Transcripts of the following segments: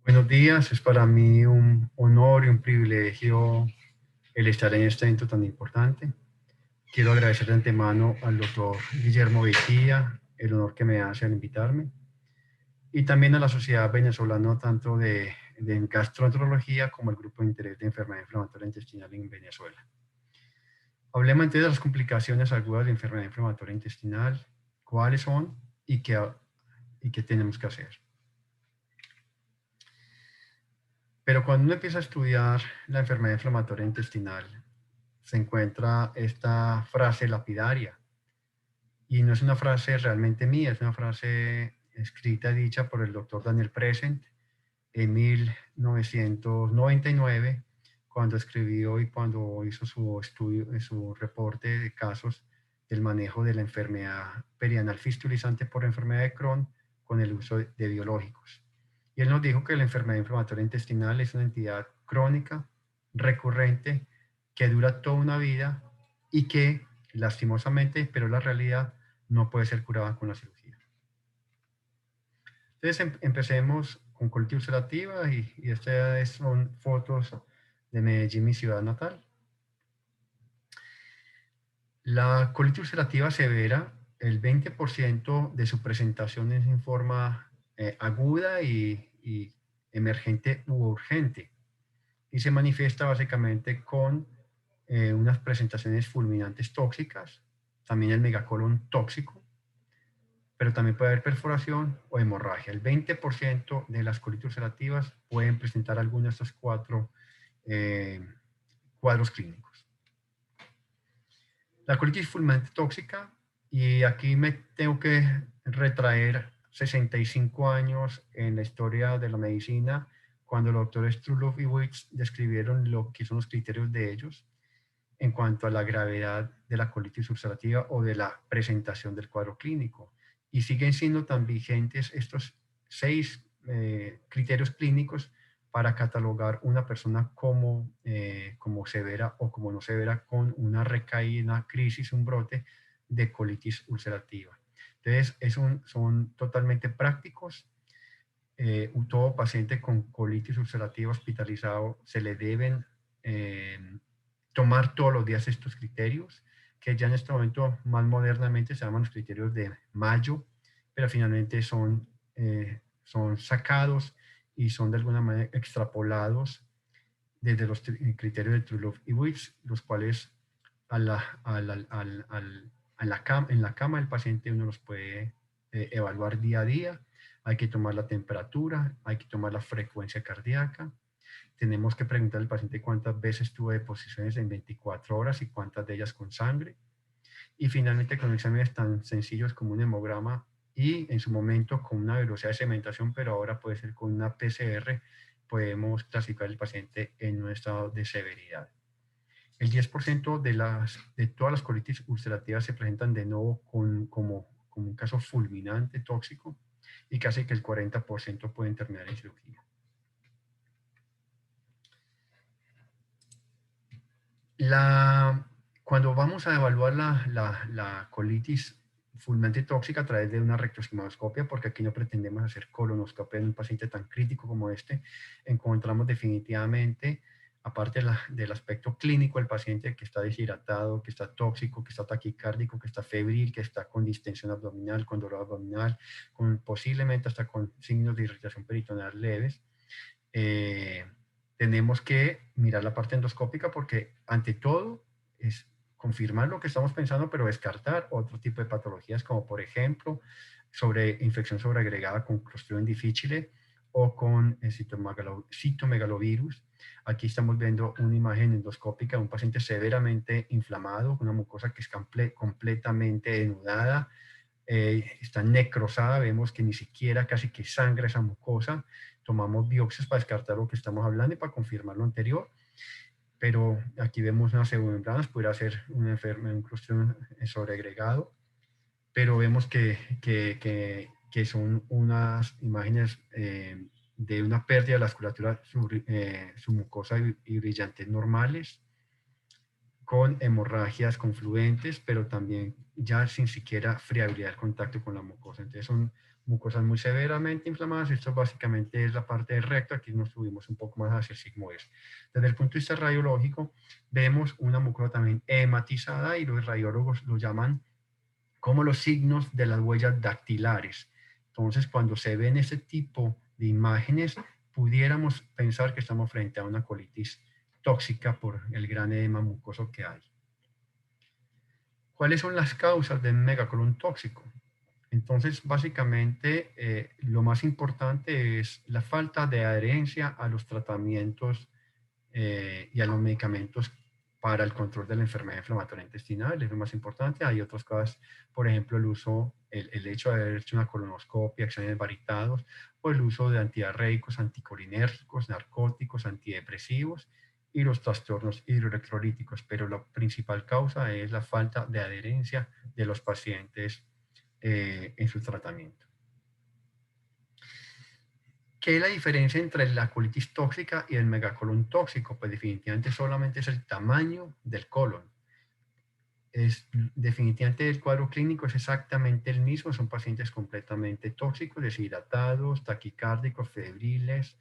Buenos días, es para mí un honor y un privilegio el estar en este evento tan importante. Quiero agradecer de antemano al doctor Guillermo Beitía el honor que me hace al invitarme y también a la Sociedad Venezolana tanto de Gastroenterología como el Grupo de Interés de Enfermedad Inflamatoria Intestinal en Venezuela. Hablemos entonces de las complicaciones agudas de enfermedad inflamatoria intestinal, cuáles son y qué tenemos que hacer. Pero cuando uno empieza a estudiar la enfermedad inflamatoria intestinal, se encuentra esta frase lapidaria. Y no es una frase realmente mía, es una frase escrita y dicha por el doctor Daniel Present en 1999, cuando escribió y cuando hizo su estudio, su reporte de casos del manejo de la enfermedad perianal fistulizante por enfermedad de Crohn con el uso de biológicos. Y él nos dijo que la enfermedad inflamatoria intestinal es una entidad crónica, recurrente, que dura toda una vida y que, lastimosamente, pero la realidad, no puede ser curada con la cirugía. Entonces empecemos con colitis ulcerativa y estas son fotos de Medellín, mi ciudad natal. La colitis ulcerativa severa, el 20% de su presentación es en forma aguda y emergente u urgente. Y se manifiesta básicamente con unas presentaciones fulminantes tóxicas, también el megacolon tóxico, pero también puede haber perforación o hemorragia. El 20% de las colitis ulcerativas pueden presentar alguno de estos cuatro cuadros clínicos. La colitis fulminante tóxica, y aquí me tengo que retraer 65 años en la historia de la medicina, cuando los doctores Trulov y Wicks describieron lo que son los criterios de ellos en cuanto a la gravedad de la colitis ulcerativa o de la presentación del cuadro clínico. Y siguen siendo tan vigentes estos 6 criterios clínicos para catalogar una persona como severa o como no severa con una recaída, una crisis, un brote de colitis ulcerativa. Entonces, son totalmente prácticos. Todo paciente con colitis ulcerativa hospitalizado se le deben tomar todos los días estos criterios, que ya en este momento más modernamente se llaman los criterios de Mayo, pero finalmente son sacados y son de alguna manera extrapolados desde los criterios de Trulov y Wicks, los cuales en la cama del paciente uno los puede evaluar día a día. Hay que tomar la temperatura, hay que tomar la frecuencia cardíaca. Tenemos que preguntar al paciente cuántas veces tuvo deposiciones en 24 horas y cuántas de ellas con sangre. Y finalmente con exámenes tan sencillos como un hemograma y en su momento con una velocidad de sedimentación, pero ahora puede ser con una PCR, podemos clasificar el paciente en un estado de severidad. El 10% de todas las colitis ulcerativas se presentan de nuevo como un caso fulminante tóxico y casi que el 40% pueden terminar en cirugía. Cuando vamos a evaluar la colitis fulminante tóxica a través de una rectoesquimoscopia, porque aquí no pretendemos hacer colonoscopia en un paciente tan crítico como este, encontramos definitivamente, aparte del aspecto clínico del paciente que está deshidratado, que está tóxico, que está taquicárdico, que está febril, que está con distensión abdominal, con dolor abdominal, posiblemente hasta con signos de irritación peritoneal leves, tenemos que mirar la parte endoscópica porque ante todo es confirmar lo que estamos pensando, pero descartar otro tipo de patologías como por ejemplo infección sobreagregada con Clostridium difficile o con citomegalovirus. Aquí estamos viendo una imagen endoscópica de un paciente severamente inflamado, una mucosa que es completamente denudada, está necrosada, vemos que ni siquiera casi que sangra esa mucosa. Tomamos biopsias para descartar lo que estamos hablando y para confirmar lo anterior, pero aquí vemos unas pseudomembranas, pudiera ser un Clostridium sobreagregado, pero vemos que son unas imágenes de una pérdida de la vasculatura submucosa y brillantes normales, con hemorragias confluentes, pero también ya sin siquiera friabilidad del contacto con la mucosa. Entonces son mucosas muy severamente inflamadas. Esto básicamente es la parte del recto. Aquí nos subimos un poco más hacia el sigmoides. Desde el punto de vista radiológico, vemos una mucosa también hematizada y los radiólogos lo llaman como los signos de las huellas dactilares. Entonces, cuando se ven ese tipo de imágenes, pudiéramos pensar que estamos frente a una colitis tóxica por el gran edema mucoso que hay. ¿Cuáles son las causas del megacolon tóxico? Entonces, básicamente, lo más importante es la falta de adherencia a los tratamientos y a los medicamentos para el control de la enfermedad inflamatoria intestinal, es lo más importante. Hay otras cosas, por ejemplo, el hecho de haber hecho una colonoscopia, exámenes varitados, o el uso de antidiarreicos, anticolinérgicos, narcóticos, antidepresivos y los trastornos hidroelectrolíticos. Pero la principal causa es la falta de adherencia de los pacientes en su tratamiento. ¿Qué es la diferencia entre la colitis tóxica y el megacolon tóxico? Pues definitivamente solamente es el tamaño del colon. Definitivamente el cuadro clínico es exactamente el mismo, son pacientes completamente tóxicos, deshidratados, taquicárdicos, febriles,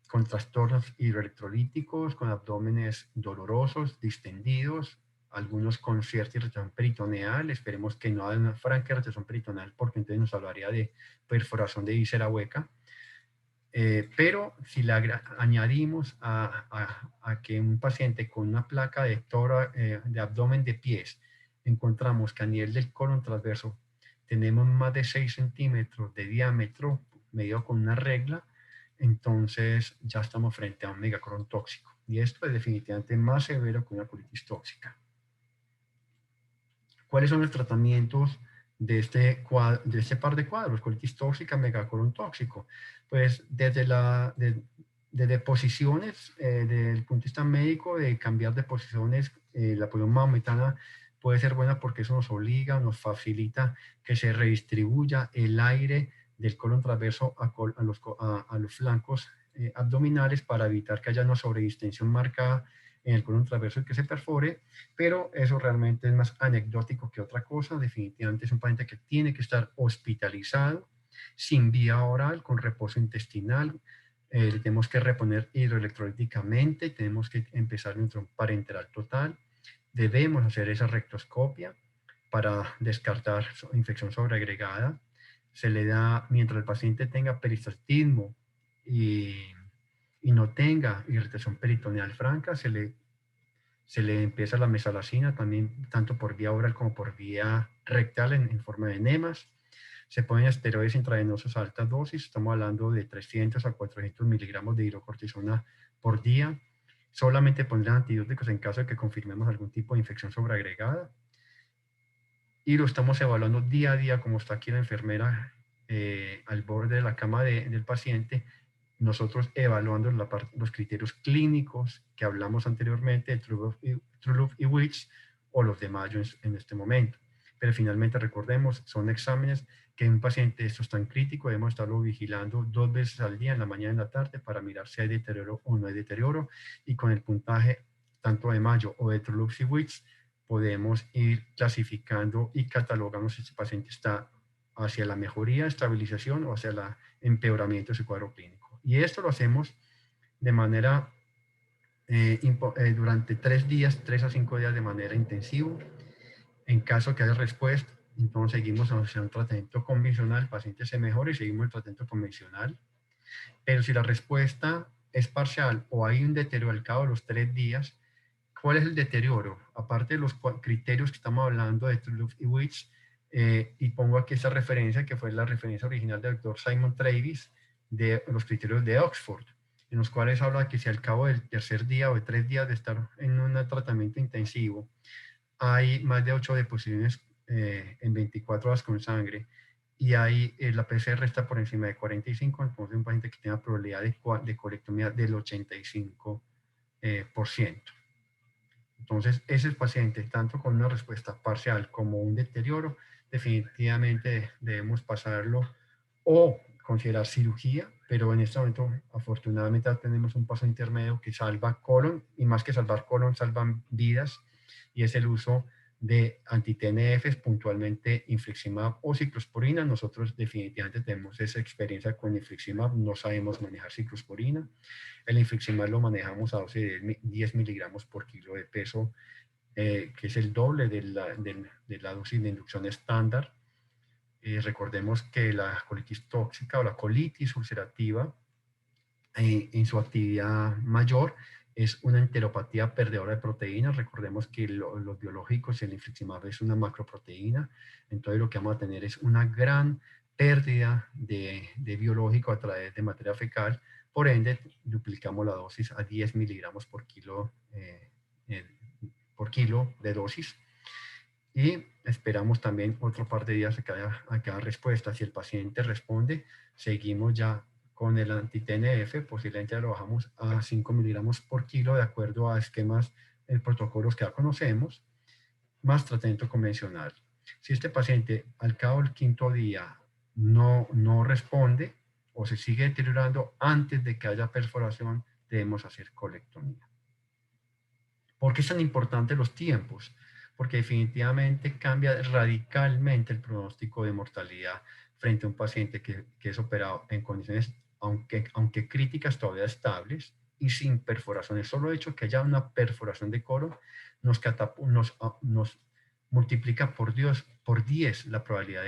con trastornos hidroelectrolíticos, con abdómenes dolorosos, distendidos, algunos con cierta irritación peritoneal. Esperemos que no haya una franca irritación peritoneal, porque entonces nos hablaría de perforación de víscera hueca. Pero si le añadimos a que un paciente con una placa de abdomen de pies, encontramos que a nivel del colon transverso tenemos más de 6 centímetros de diámetro medido con una regla, entonces ya estamos frente a un megacolon tóxico. Y esto es definitivamente más severo que una colitis tóxica. ¿Cuáles son los tratamientos de este par de cuadros? Colitis tóxica, megacolon tóxico. Pues desde posiciones, desde el punto de vista médico, de cambiar de posiciones, la posición maometana puede ser buena porque eso nos obliga, nos facilita que se redistribuya el aire del colon transverso a los flancos abdominales para evitar que haya una sobredistensión marcada en el colon transverso y que se perfore, pero eso realmente es más anecdótico que otra cosa. Definitivamente es un paciente que tiene que estar hospitalizado, sin vía oral, con reposo intestinal. Le tenemos que reponer hidroelectrolíticamente, tenemos que empezar nuestro parenteral total. Debemos hacer esa rectoscopia para descartar infección sobreagregada. Se le da, mientras el paciente tenga peristaltismo y no tenga irritación peritoneal franca, se le empieza la mesalazina también, tanto por vía oral como por vía rectal en forma de enemas. Se ponen esteroides intravenosos a alta dosis, estamos hablando de 300 a 400 miligramos de hidrocortisona por día. Solamente pondrán antibióticos en caso de que confirmemos algún tipo de infección sobreagregada. Y lo estamos evaluando día a día, como está aquí la enfermera al borde de la cama del paciente, nosotros evaluando los criterios clínicos que hablamos anteriormente de TrueLove y WITS o los de Mayo en este momento. Pero finalmente recordemos, son exámenes que en un paciente esto es tan crítico, debemos estarlo vigilando 2 veces al día, en la mañana y en la tarde, para mirar si hay deterioro o no hay deterioro. Y con el puntaje tanto de Mayo o de TrueLove y WITS, podemos ir clasificando y catalogando si este paciente está hacia la mejoría, estabilización o hacia el empeoramiento de su cuadro clínico. Y esto lo hacemos de manera durante 3 días, 3 a 5 días de manera intensiva. En caso que haya respuesta, entonces seguimos hacia un tratamiento convencional, el paciente se mejora y seguimos el tratamiento convencional. Pero si la respuesta es parcial o hay un deterioro al cabo de los 3 días, ¿cuál es el deterioro? Aparte de los criterios que estamos hablando de TrueLove y WITS, y pongo aquí esta referencia que fue la referencia original del doctor Simon Travis de los criterios de Oxford, en los cuales habla que si al cabo del tercer día o de 3 días de estar en un tratamiento intensivo hay más de 8 deposiciones en 24 horas con sangre y la PCR está por encima de 45, entonces un paciente que tenga probabilidad de colectomía del 85%. Entonces, ese paciente, tanto con una respuesta parcial como un deterioro, definitivamente debemos pasarlo o considerar cirugía, pero en este momento, afortunadamente, tenemos un paso intermedio que salva colon, y más que salvar colon, salvan vidas, y es el uso de anti-TNFs, puntualmente infliximab o ciclosporina. Nosotros definitivamente tenemos esa experiencia con infliximab, no sabemos manejar ciclosporina. El infliximab lo manejamos a dosis de 10 miligramos por kilo de peso, que es el doble de la dosis de inducción estándar. Recordemos que la colitis tóxica o la colitis ulcerativa en su actividad mayor es una enteropatía perdedora de proteínas. Recordemos que los biológicos, el infliximab es una macroproteína, entonces lo que vamos a tener es una gran pérdida de biológico a través de materia fecal. Por ende, duplicamos la dosis a 10 miligramos por kilo de dosis. Y esperamos también otro par de días a que haya respuesta. Si el paciente responde, seguimos ya con el anti-TNF, posiblemente lo bajamos a 5 miligramos por kilo de acuerdo a esquemas, protocolos que ya conocemos, más tratamiento convencional. Si este paciente al cabo del quinto día no responde o se sigue deteriorando antes de que haya perforación, debemos hacer colectomía. ¿Por qué es tan importante los tiempos? Porque definitivamente cambia radicalmente el pronóstico de mortalidad frente a un paciente que es operado en condiciones, aunque críticas, todavía estables y sin perforaciones. Solo el hecho que haya una perforación de colon nos multiplica por 10 la probabilidad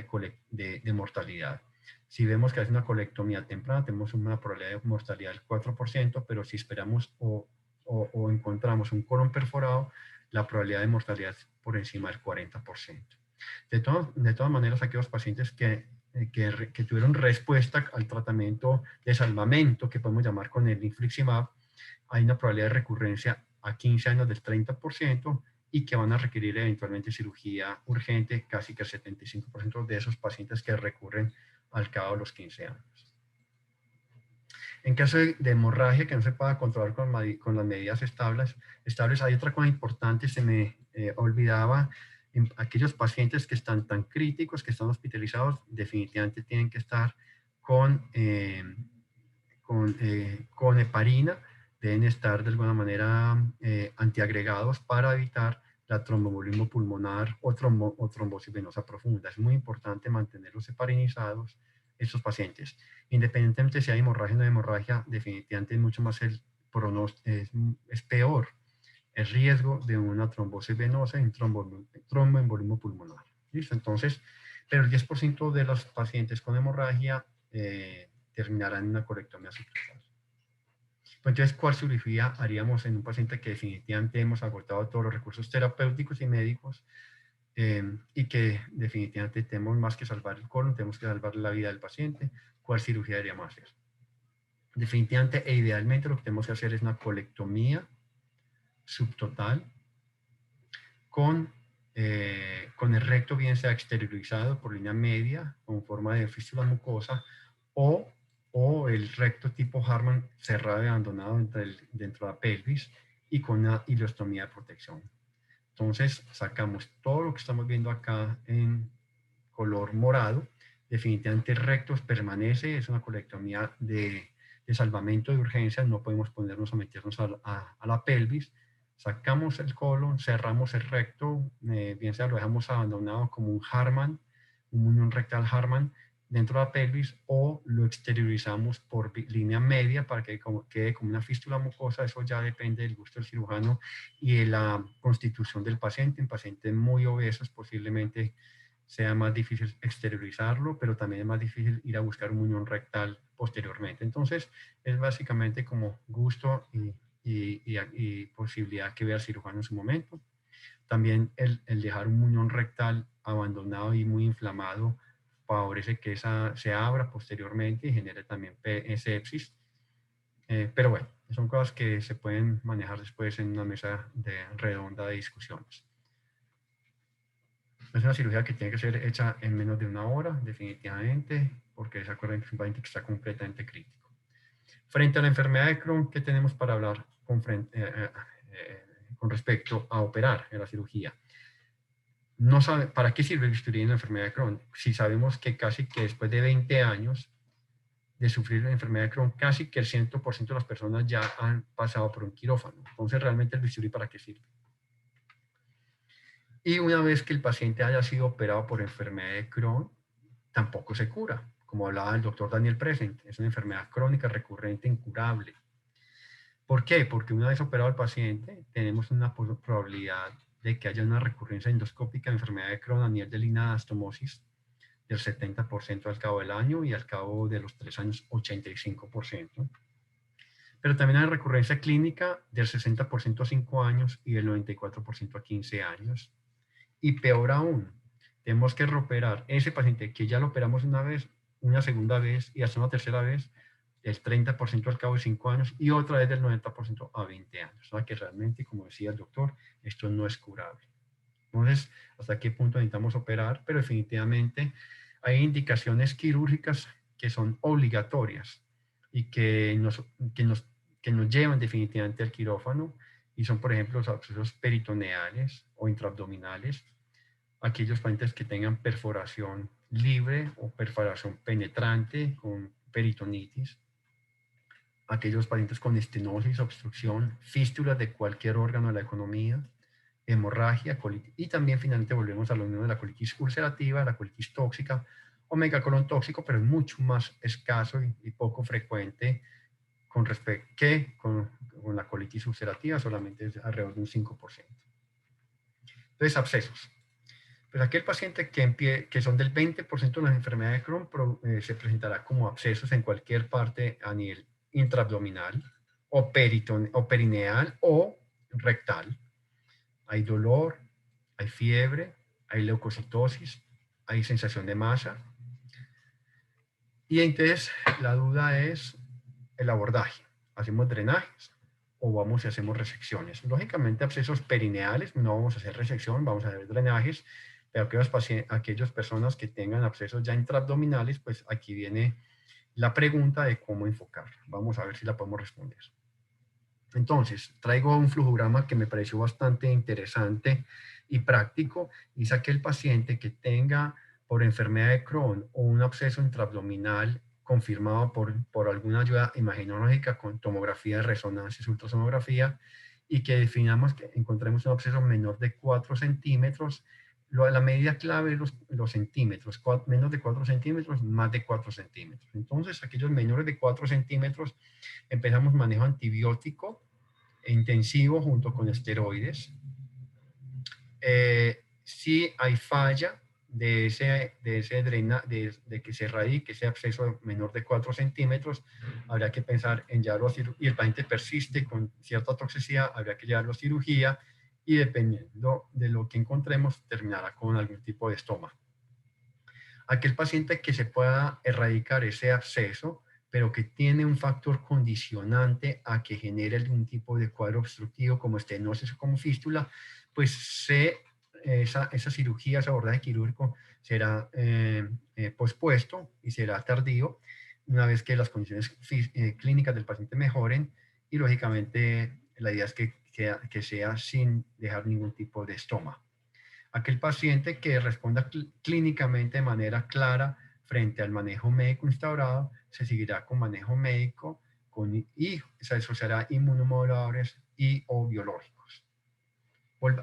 de mortalidad. Si vemos que es una colectomía temprana, tenemos una probabilidad de mortalidad del 4%, pero si esperamos o encontramos un colon perforado, la probabilidad de mortalidad es por encima del 40%. De todas maneras, aquellos pacientes que tuvieron respuesta al tratamiento de salvamento, que podemos llamar con el infliximab, hay una probabilidad de recurrencia a 15 años del 30% y que van a requerir eventualmente cirugía urgente, casi que el 75% de esos pacientes que recurren al cabo de los 15 años. En caso de hemorragia que no se pueda controlar con las medidas estables, hay otra cosa importante, se me olvidaba, en aquellos pacientes que están tan críticos, que están hospitalizados, definitivamente tienen que estar con heparina, deben estar de alguna manera antiagregados para evitar la tromboembolismo pulmonar o trombosis venosa profunda. Es muy importante mantenerlos heparinizados estos pacientes. Independientemente si hay hemorragia o no hay hemorragia, definitivamente es mucho más es peor el riesgo de una trombosis venosa y un tromboembolismo pulmonar. ¿Listo? Entonces, pero el 10% de los pacientes con hemorragia terminarán en una colectomía supresiva. Pues entonces, ¿cuál cirugía haríamos en un paciente que definitivamente hemos agotado todos los recursos terapéuticos y médicos y que definitivamente tenemos más que salvar el colon, tenemos que salvar la vida del paciente? ¿Cuál cirugía deberíamos hacer? Definitivamente e idealmente lo que tenemos que hacer es una colectomía subtotal con el recto bien sea exteriorizado por línea media con forma de fístula mucosa o el recto tipo Hartmann cerrado y abandonado dentro de la pelvis y con una ileostomía de protección. Entonces sacamos todo lo que estamos viendo acá en color morado. Definitivamente el recto permanece, es una colectomía de salvamento de urgencia, no podemos ponernos a meternos a la pelvis. Sacamos el colon, cerramos el recto, bien sea lo dejamos abandonado como un Hartmann, un unión rectal Hartmann dentro de la pelvis, o lo exteriorizamos por línea media para que quede como una fístula mucosa. Eso ya depende del gusto del cirujano y de la constitución del paciente. En pacientes muy obesos posiblemente sea más difícil exteriorizarlo, pero también es más difícil ir a buscar un unión rectal posteriormente. Entonces, es básicamente como gusto y posibilidad que vea el cirujano en su momento. También el dejar un muñón rectal abandonado y muy inflamado favorece que esa se abra posteriormente y genere también sepsis. Pero bueno, son cosas que se pueden manejar después en una mesa redonda de discusiones. Es una cirugía que tiene que ser hecha en menos de una hora, definitivamente, porque se acuerdan que es un paciente que está completamente crítico. Frente a la enfermedad de Crohn, ¿qué tenemos para hablar con respecto a operar en la cirugía? No sabe, ¿para qué sirve el bisturí en la enfermedad de Crohn? Si sabemos que casi que después de 20 años de sufrir la enfermedad de Crohn, casi que el 100% de las personas ya han pasado por un quirófano. Entonces, ¿realmente el bisturí para qué sirve? Y una vez que el paciente haya sido operado por enfermedad de Crohn, tampoco se cura. Como hablaba el doctor Daniel Present, es una enfermedad crónica recurrente incurable. ¿Por qué? Porque una vez operado al paciente, tenemos una probabilidad de que haya una recurrencia endoscópica de enfermedad de Crohn a nivel de línea de anastomosis del 70% al cabo del año y al cabo de los 3 años 85%. Pero también hay recurrencia clínica del 60% a 5 años y del 94% a 15 años. Y peor aún, tenemos que reoperar ese paciente que ya lo operamos una vez, una segunda vez y hasta una tercera vez, el 30% al cabo de 5 años y otra vez del 90% a 20 años. O sea que realmente, como decía el doctor, esto no es curable. Entonces, ¿hasta qué punto necesitamos operar? Pero definitivamente hay indicaciones quirúrgicas que son obligatorias y que nos llevan definitivamente al quirófano y son, por ejemplo, los abscesos peritoneales o intraabdominales, aquellos pacientes que tengan perforación libre o perforación penetrante con peritonitis, aquellos pacientes con estenosis, obstrucción, fístulas de cualquier órgano de la economía, hemorragia, colitis, y también finalmente volvemos a lo mismo de la colitis ulcerativa, la colitis tóxica o megacolon tóxico, pero es mucho más escaso y poco frecuente con respecto que con la colitis ulcerativa, solamente es alrededor de un 5%. Entonces, abscesos. Pues aquel paciente que son del 20% de las enfermedades de Crohn se presentará como abscesos en cualquier parte a nivel intraabdominal o perineal o rectal. Hay dolor, hay fiebre, hay leucocitosis, hay sensación de masa. Y entonces la duda es el abordaje. ¿Hacemos drenajes o vamos y hacemos resecciones? Lógicamente, abscesos perineales, no vamos a hacer resección, vamos a hacer drenajes, pero aquellas personas que tengan abscesos ya intraabdominales, pues aquí viene la pregunta de cómo enfocar. Vamos a ver si la podemos responder. Entonces, traigo un flujograma que me pareció bastante interesante y práctico. Y es aquel paciente que tenga por enfermedad de Crohn o un absceso intraabdominal confirmado por alguna ayuda imaginológica con tomografía de resonancia y ultrasonografía y que definamos que encontremos un absceso menor de 4 centímetros. La medida clave es los centímetros, menos de 4 centímetros, más de 4 centímetros. Entonces, aquellos menores de 4 centímetros, empezamos manejo antibiótico intensivo junto con esteroides. Si hay falla de que se erradique ese absceso menor de 4 centímetros, habría que pensar en llevarlo a cirugía, y el paciente persiste con cierta toxicidad, habría que llevarlo a cirugía y dependiendo de lo que encontremos, terminará con algún tipo de estoma. Aquel paciente que se pueda erradicar ese absceso, pero que tiene un factor condicionante a que genere algún tipo de cuadro obstructivo como estenosis o como fístula, pues esa cirugía, ese abordaje quirúrgico será pospuesto y será tardío una vez que las condiciones clínicas del paciente mejoren y lógicamente la idea es que sea sin dejar ningún tipo de estoma. Aquel paciente que responda clínicamente de manera clara frente al manejo médico instaurado, se seguirá con manejo médico y se asociará inmunomoduladores y o biológicos.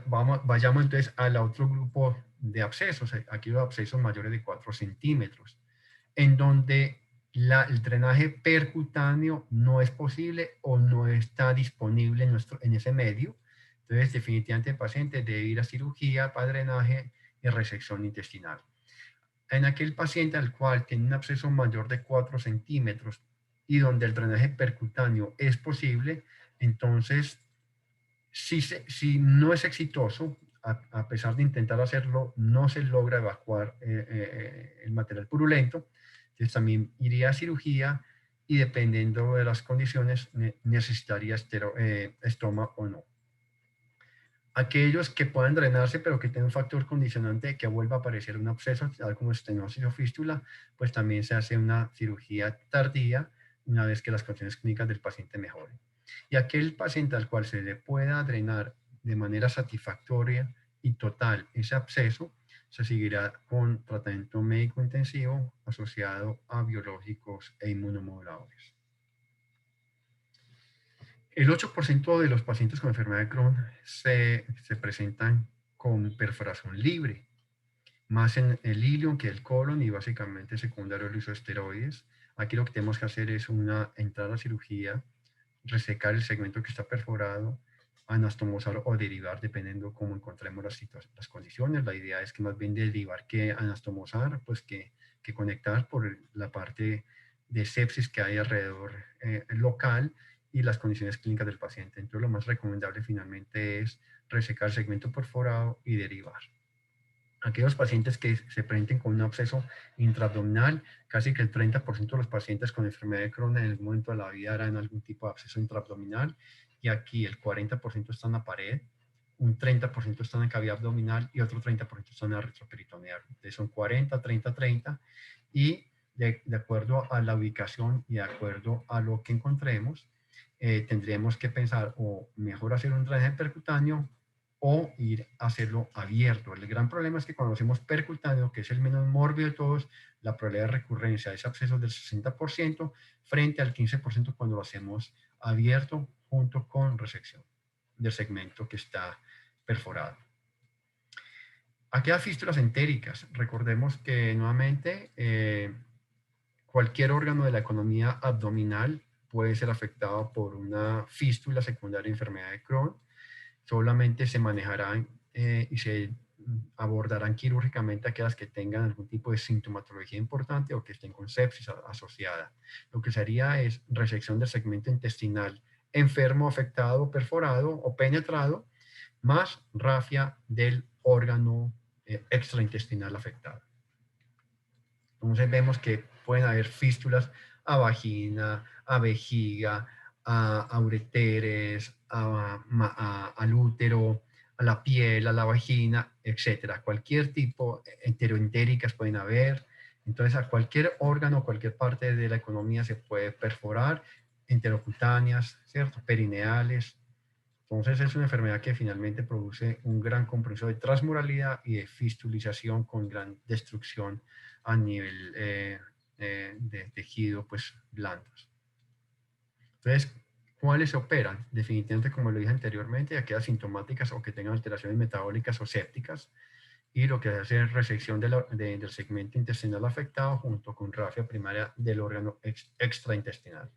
Vayamos entonces al otro grupo de abscesos, aquí los abscesos mayores de 4 centímetros, en donde el drenaje percutáneo no es posible o no está disponible en ese medio. Entonces, definitivamente el paciente debe ir a cirugía para drenaje y resección intestinal. En aquel paciente al cual tiene un absceso mayor de 4 centímetros y donde el drenaje percutáneo es posible, entonces, si no es exitoso, a pesar de intentar hacerlo, no se logra evacuar el material purulento, entonces también iría a cirugía y dependiendo de las condiciones necesitaría estoma o no. Aquellos que puedan drenarse, pero que tengan un factor condicionante de que vuelva a aparecer un absceso, tal como estenosis o fístula, pues también se hace una cirugía tardía una vez que las condiciones clínicas del paciente mejoren. Y aquel paciente al cual se le pueda drenar de manera satisfactoria y total ese absceso, se seguirá con tratamiento médico intensivo asociado a biológicos e inmunomoduladores. El 8% de los pacientes con enfermedad de Crohn se presentan con perforación libre, más en el ilion que el colon y básicamente secundario al uso de esteroides. Aquí lo que tenemos que hacer es entrar a la cirugía, resecar el segmento que está perforado, anastomosar o derivar, dependiendo cómo encontremos las condiciones. La idea es que más bien derivar que anastomosar, pues que conectar por la parte de sepsis que hay alrededor local y las condiciones clínicas del paciente. Entonces lo más recomendable finalmente es resecar el segmento perforado y derivar. Aquellos pacientes que se presenten con un absceso intraabdominal, casi que el 30% de los pacientes con enfermedad de Crohn en el momento de la vida harán algún tipo de absceso intraabdominal, y aquí el 40% está en la pared, un 30% está en la cavidad abdominal y otro 30% está en la retroperitoneal. Entonces son 40, 30, 30, y de acuerdo a la ubicación y de acuerdo a lo que encontremos, tendríamos que pensar o mejor hacer un drenaje percutáneo o ir a hacerlo abierto. El gran problema es que cuando hacemos percutáneo, que es el menos mórbido de todos, la probabilidad de recurrencia de ese absceso es del 60% frente al 15% cuando lo hacemos abierto junto con resección del segmento que está perforado. Aquellas fístulas entéricas, recordemos que nuevamente cualquier órgano de la economía abdominal puede ser afectado por una fístula secundaria de enfermedad de Crohn. Solamente se manejarán y se abordarán quirúrgicamente aquellas que tengan algún tipo de sintomatología importante o que estén con sepsis asociada. Lo que se haría es resección del segmento intestinal enfermo, afectado, perforado o penetrado, más rafia del órgano extraintestinal afectado. Entonces vemos que pueden haber fístulas a vagina, a vejiga, a ureteres, al útero, a la piel, a la vagina, etcétera. Cualquier tipo, enteroentéricas pueden haber. Entonces a cualquier órgano, cualquier parte de la economía se puede perforar, enterocutáneas, ¿cierto? Perineales. Entonces es una enfermedad que finalmente produce un gran compromiso de transmuralidad y de fistulización con gran destrucción a nivel de tejido pues blandos. Entonces, ¿cuáles se operan? Definitivamente, como lo dije anteriormente, aquellas sintomáticas o que tengan alteraciones metabólicas o sépticas, y lo que hace es resección del segmento intestinal afectado junto con rafia primaria del órgano extraintestinal.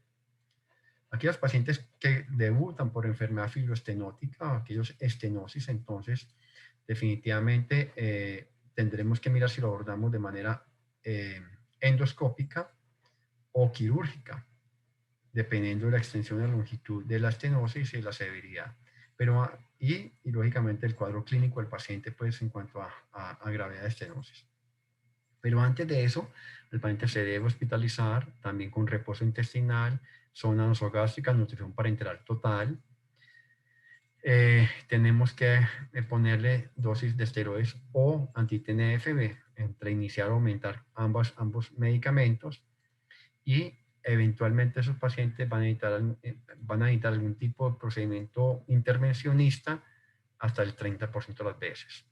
Aquellos pacientes que debutan por enfermedad fibroestenótica, aquellos estenosis, entonces definitivamente tendremos que mirar si lo abordamos de manera endoscópica o quirúrgica, dependiendo de la extensión y la longitud de la estenosis y la severidad. Pero, y lógicamente el cuadro clínico del paciente, pues en cuanto a gravedad de estenosis. Pero antes de eso, el paciente se debe hospitalizar también con reposo intestinal, zona nasogástrica, nutrición parenteral total. Tenemos que ponerle dosis de esteroides o anti-TNF entre iniciar o aumentar ambos medicamentos, y eventualmente esos pacientes van a necesitar algún tipo de procedimiento intervencionista hasta el 30% de las veces.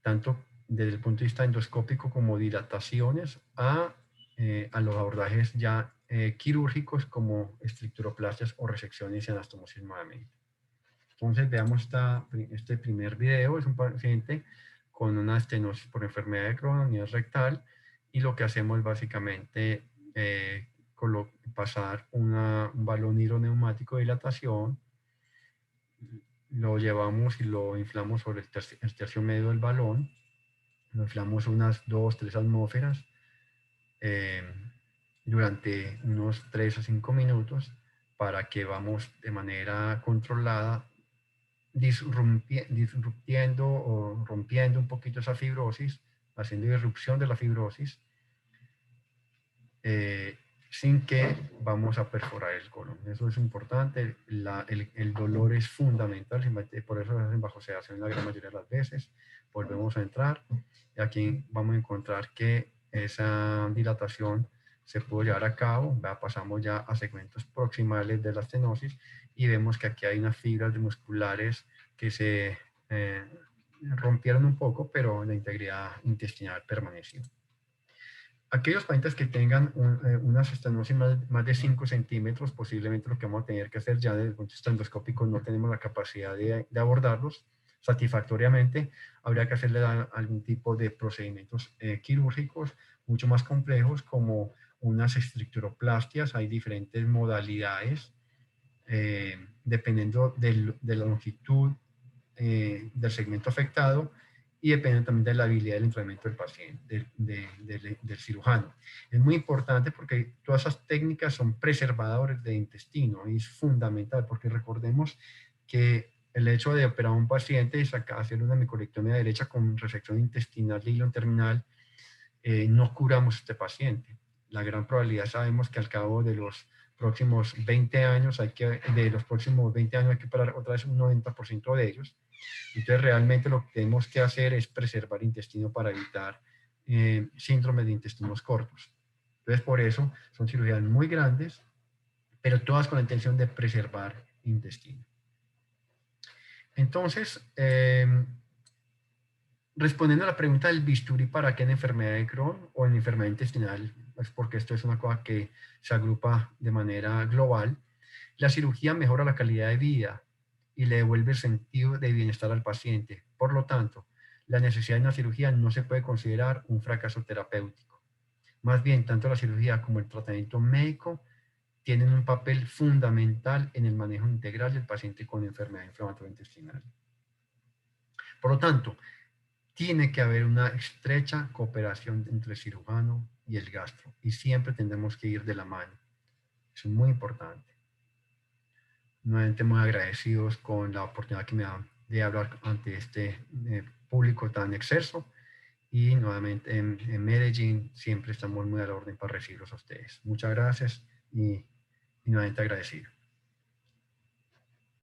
Tanto desde el punto de vista endoscópico como dilataciones a los abordajes ya quirúrgicos como estructuroplastias o resecciones y anastomosis nuevamente. Entonces veamos este primer video. Es un paciente con una estenosis por enfermedad de Crohn a nivel rectal, y lo que hacemos es básicamente pasar un balón hidroneumático de dilatación, lo llevamos y lo inflamos sobre el tercio medio del balón, lo inflamos unas 2-3 atmósferas durante unos 3 a 5 minutos para que vamos de manera controlada disruptiendo o rompiendo un poquito esa fibrosis, haciendo irrupción de la fibrosis, sin que vamos a perforar el colon. Eso es importante. El dolor es fundamental, por eso se hacen bajo sedación la gran mayoría de las veces. Volvemos a entrar y aquí vamos a encontrar que esa dilatación se pudo llevar a cabo. Pasamos ya a segmentos proximales de la estenosis y vemos que aquí hay unas fibras musculares que se rompieron un poco, pero la integridad intestinal permaneció. Aquellos pacientes que tengan unas estenosis más de 5 centímetros, posiblemente lo que vamos a tener que hacer ya desde el punto de vista endoscópico, no tenemos la capacidad de abordarlos, satisfactoriamente, habría que hacerle algún tipo de procedimientos quirúrgicos mucho más complejos, como unas estructuroplastias. Hay diferentes modalidades dependiendo de la longitud del segmento afectado y dependiendo también de la habilidad del entrenamiento del paciente, del cirujano. Es muy importante porque todas esas técnicas son preservadores de intestino y es fundamental, porque recordemos que el hecho de operar a un paciente y hacer una micolectomía derecha con resección intestinal de hilo terminal, no curamos a este paciente. La gran probabilidad, sabemos que al cabo de los próximos 20 años hay que parar otra vez un 90% de ellos. Entonces realmente lo que tenemos que hacer es preservar intestino para evitar síndromes de intestinos cortos. Entonces por eso son cirugías muy grandes, pero todas con la intención de preservar intestino. Entonces, respondiendo a la pregunta del bisturí, ¿para qué en enfermedad de Crohn o en enfermedad intestinal? Pues porque esto es una cosa que se agrupa de manera global. La cirugía mejora la calidad de vida y le devuelve sentido de bienestar al paciente. Por lo tanto, la necesidad de una cirugía no se puede considerar un fracaso terapéutico. Más bien, tanto la cirugía como el tratamiento médico tienen un papel fundamental en el manejo integral del paciente con enfermedad inflamatoria intestinal. Por lo tanto, tiene que haber una estrecha cooperación entre el cirujano y el gastro, y siempre tendremos que ir de la mano. Eso es muy importante. Nuevamente muy agradecidos con la oportunidad que me dan de hablar ante este público tan excelso, y nuevamente en Medellín siempre estamos muy a la orden para recibirlos a ustedes. Muchas gracias y nuevamente agradecido.